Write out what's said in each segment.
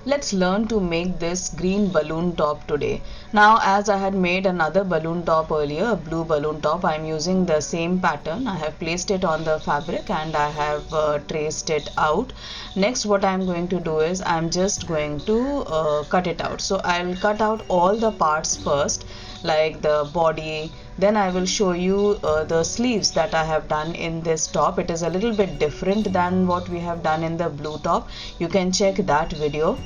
Let's learn to make this green balloon top today. Now, as I had made another balloon top earlier, a blue balloon top, I am using the same pattern. I have placed it on the fabric and I have traced it out. Next, what I am going to do is I am just going to cut it out. So I will cut out all the parts first, like the body. Then I will show you the sleeves that I have done in this top. It is a little bit different than what we have done in the blue top. You can check that video.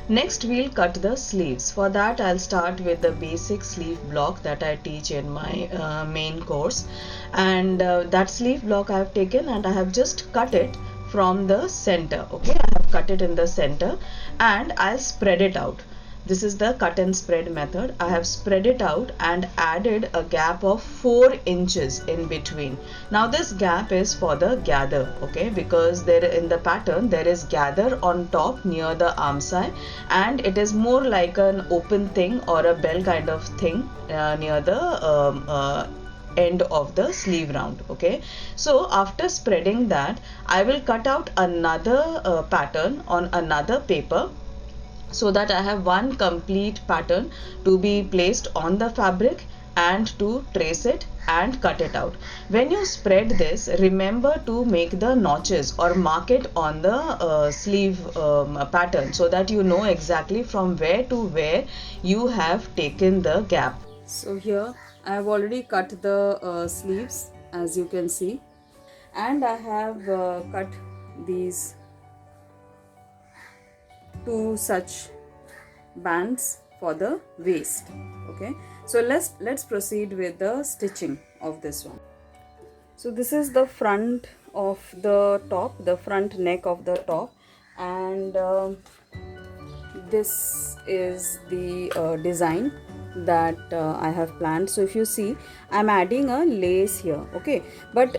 Next, we'll cut the sleeves. For that, I'll start with the basic sleeve block that I teach in my main course. And that sleeve block I have taken and I have just cut it from the center. Okay, I have cut it in the center and I'll spread it out. This is the cut and spread method. I have spread it out and added a gap of 4 inches in between. Now this gap is for the gather, okay, because there in the pattern there is gather on top near the arm side and it is more like an open thing or a bell kind of thing near the end of the sleeve round. Okay, so after spreading that, I will cut out another pattern on another paper, so that I have one complete pattern to be placed on the fabric and to trace it and cut it out. When you spread this, remember to make the notches or mark it on the sleeve pattern, so that you know exactly from where to where you have taken the gap. So here I have already cut the sleeves, as you can see, and I have cut these 2 such bands for the waist. Okay, so let's proceed with the stitching of this one. So this is the front of the top, the front neck of the top, and this is the design that I have planned. So if you see, I'm adding a lace here, okay, but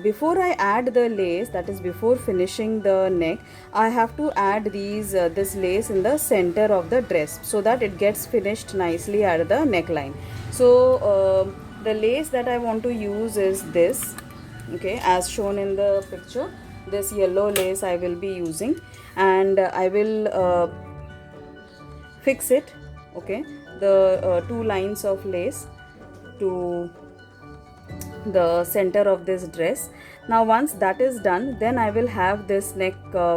before I add the lace, that is before finishing the neck, I have to add this lace in the center of the dress, so that it gets finished nicely at the neckline. So the lace that I want to use is this, okay, as shown in the picture. This yellow lace I will be using, and I will fix it, okay, the 2 lines of lace to the center of this dress. Now once that is done, then I will have this neck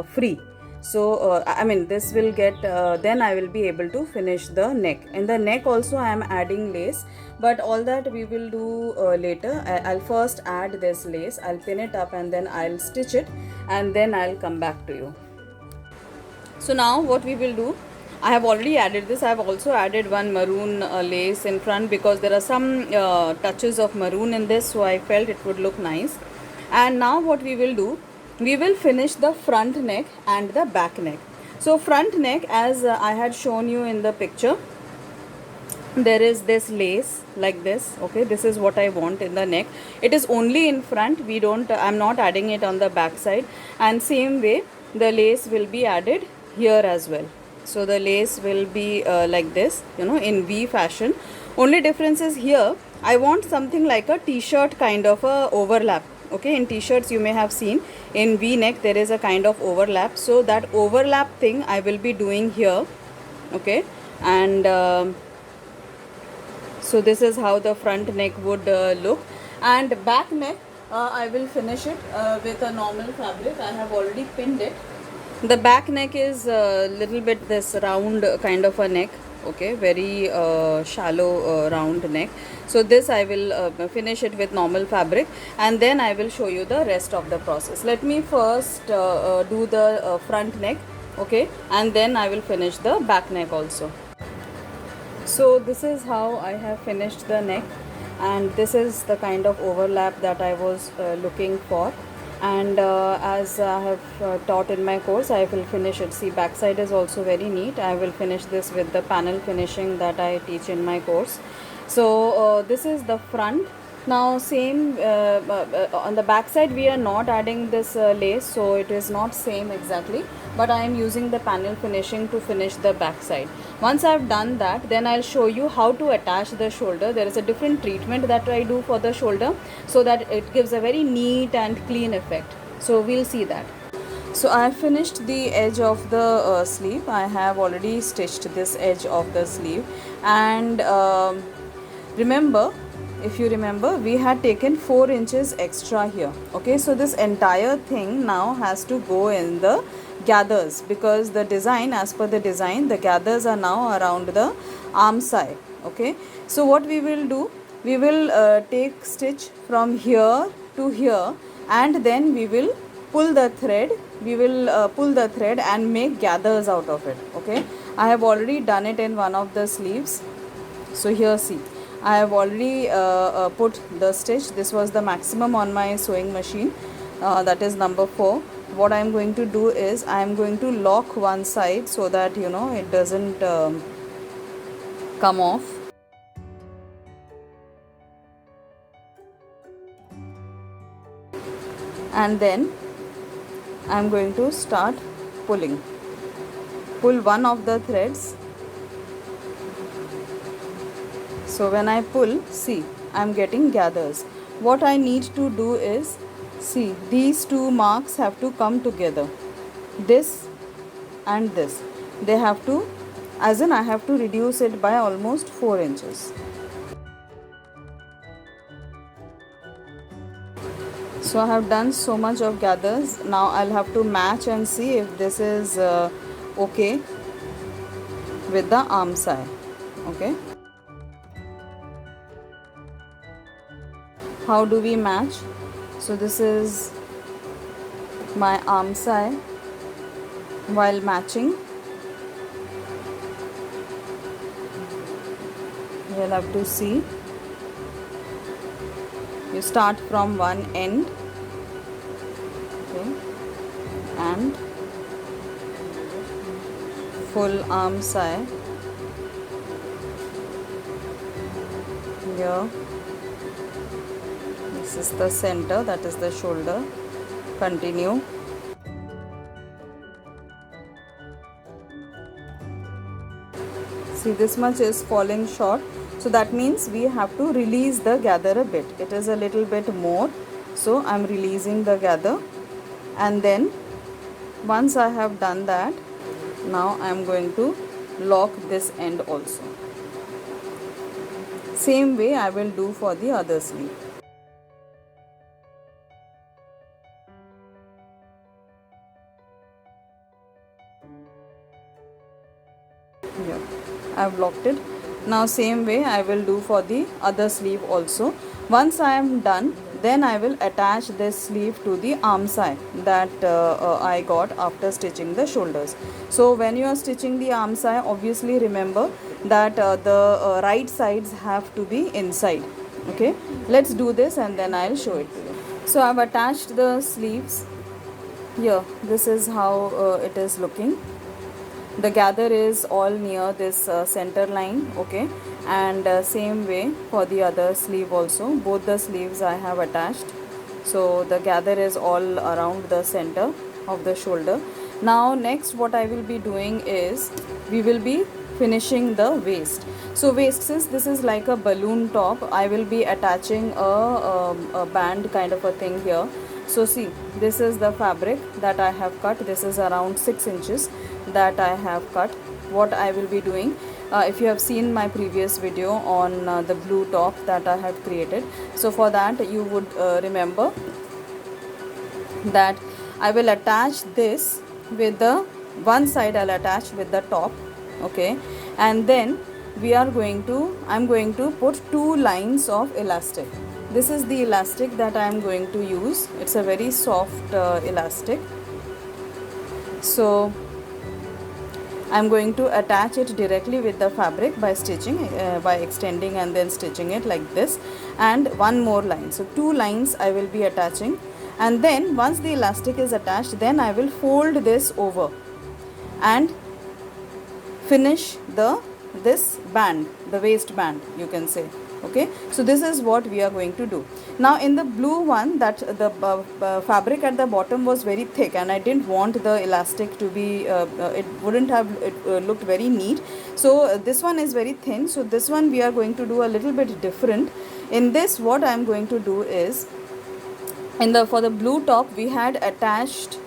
free. So I mean, this will get then I will be able to finish the neck. In the neck also I am adding lace, but all that we will do later. I'll first add this lace, I'll pin it up, and then I'll stitch it, and then I'll come back to you. So now what we will do, I have already added this. I have also added one maroon lace in front, because there are some touches of maroon in this, so I felt it would look nice. And now what we will do, we will finish the front neck and the back neck. So front neck, as I had shown you in the picture, there is this lace like this, okay, this is what I want in the neck. It is only in front, I'm not adding it on the back side. And same way the lace will be added here as well. So the lace will be like this, you know, in V fashion. Only difference is here I want something like a t-shirt kind of a overlap. Okay, in t-shirts you may have seen in V neck there is a kind of overlap. So that overlap thing I will be doing here. Okay, and so this is how the front neck would look. And back neck I will finish it with a normal fabric. I have already pinned it. The back neck is a little bit this round kind of a neck, okay, very shallow round neck. So this I will finish it with normal fabric, and then I will show you the rest of the process. Let me first do the front neck, okay, and then I will finish the back neck also. So this is how I have finished the neck, and this is the kind of overlap that I was looking for. And as I have taught in my course, I will finish it. See, backside is also very neat. I will finish this with the panel finishing that I teach in my course. So this is the front. Now same on the back side we are not adding this lace, so it is not same exactly, but I am using the panel finishing to finish the back side. Once I have done that, then I'll show you how to attach the shoulder. There is a different treatment that I do for the shoulder, so that it gives a very neat and clean effect. So we'll see that. So I have finished the edge of the sleeve. I have already stitched this edge of the sleeve, and remember, if you remember, we had taken 4 inches extra here. Okay, so this entire thing now has to go in the gathers, because the design, as per the design, the gathers are now around the arm side. Okay, so what we will do, we will take stitch from here to here, and then we will pull the thread. We will pull the thread and make gathers out of it. Okay, I have already done it in one of the sleeves. So here, see, I have already put the stitch. This was the maximum on my sewing machine, that is number 4. What I am going to do is, I am going to lock one side so that it doesn't come off. And then I am going to start pulling. Pull one of the threads. So when I pull, see, I am getting gathers. What I need to do is, see, these two marks have to come together. This and this. They have to, as in I have to reduce it by almost 4 inches. So I have done so much of gathers. Now I'll have to match and see if this is okay with the arm side. Okay. How do we match? So this is my arm side. While matching, you'll have to see. You start from one end. Okay, and full arm side here. This is the center, that is the shoulder. Continue. See, this much is falling short, so that means we have to release the gather a bit. It is a little bit more, so I'm releasing the gather. And then once I have done that, now I'm going to lock this end also. Same way I will do for the other sleeve. Here, I have locked it. Now same way I will do for the other sleeve also. Once I am done, then I will attach this sleeve to the arm side that I got after stitching the shoulders. So when you are stitching the arm side, obviously remember that the right sides have to be inside. Okay, let's do this and then I'll show it to you. So I've attached the sleeves here. This is how it is looking. The gather is all near this center line. Okay, and same way for the other sleeve also. Both the sleeves I have attached, so the gather is all around the center of the shoulder. Now next what I will be doing is, we will be finishing the waist. So waist, since this is like a balloon top, I will be attaching a band kind of a thing here. So see, this is the fabric that I have cut. This is around 6 inches that I have cut. What I will be doing, if you have seen my previous video on the blue top that I have created, so for that you would remember that I will attach this with the one side, I'll attach with the top. Okay, and then I'm going to put 2 lines of elastic. This is the elastic that I am going to use. It's a very soft elastic. So I'm going to attach it directly with the fabric by stitching, by extending and then stitching it like this, and one more line. So 2 lines I will be attaching, and then once the elastic is attached, then I will fold this over and finish this band, the waist band, you can say. Okay, so this is what we are going to do. Now in the blue one, that the fabric at the bottom was very thick and I didn't want the elastic to be it wouldn't have looked very neat. So this one is very thin, so this one we are going to do a little bit different. In this, what I am going to do is, for the blue top we had attached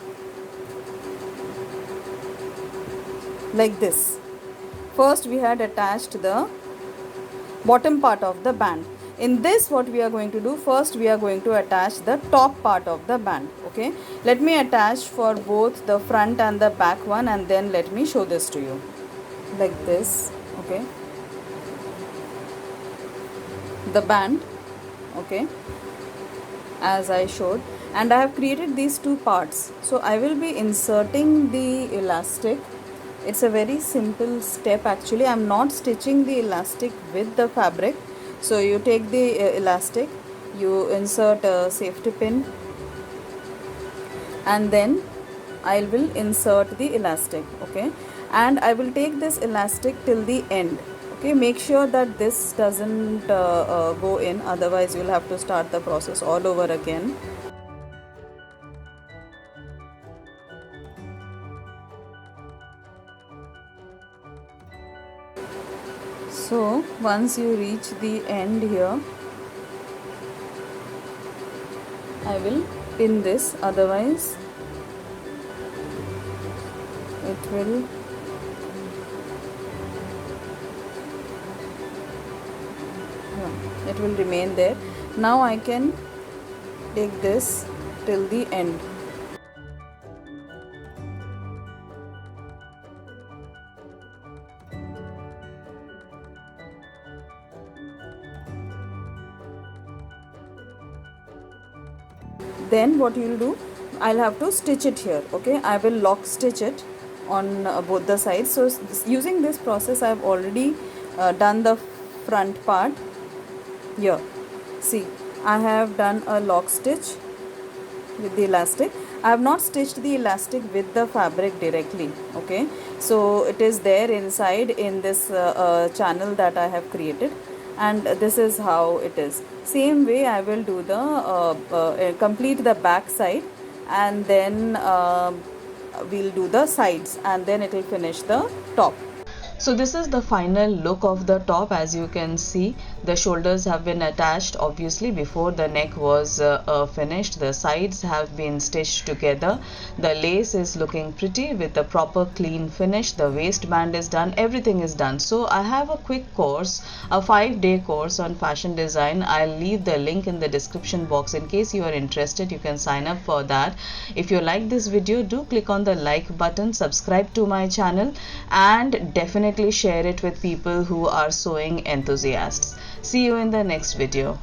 like this. First we had attached the bottom part of the band. In this, what we are going to do, first we are going to attach the top part of the band. Okay, let me attach for both the front and the back one, and then let me show this to you like this. Okay, the band, okay, as I showed, and I have created these two parts. So I will be inserting the elastic. It's a very simple step actually. I'm not stitching the elastic with the fabric. So you take the elastic, you insert a safety pin, and then I will insert the elastic. Okay, and I will take this elastic till the end. Okay, make sure that this doesn't go in, otherwise you'll have to start the process all over again. So once you reach the end here, I will pin this, otherwise it will remain there. Now I can take this till the end. Then what you will do, I'll have to stitch it here. Okay, I will lock stitch it on both the sides. So using this process, I have already done the front part here. See, I have done a lock stitch with the elastic. I have not stitched the elastic with the fabric directly. Okay, so it is there inside in this channel that I have created, and this is how it is. Same way I will do the complete the back side, and then we'll do the sides, and then it will finish the top. So this is the final look of the top. As you can see, the shoulders have been attached obviously before the neck was finished. The sides have been stitched together. The lace is looking pretty with a proper clean finish. The waistband is done. Everything is done. So I have a quick course, a 5-day course on fashion design. I'll leave the link in the description box. In case you are interested, you can sign up for that. If you like this video, do click on the like button, subscribe to my channel, and definitely share it with people who are sewing enthusiasts. See you in the next video.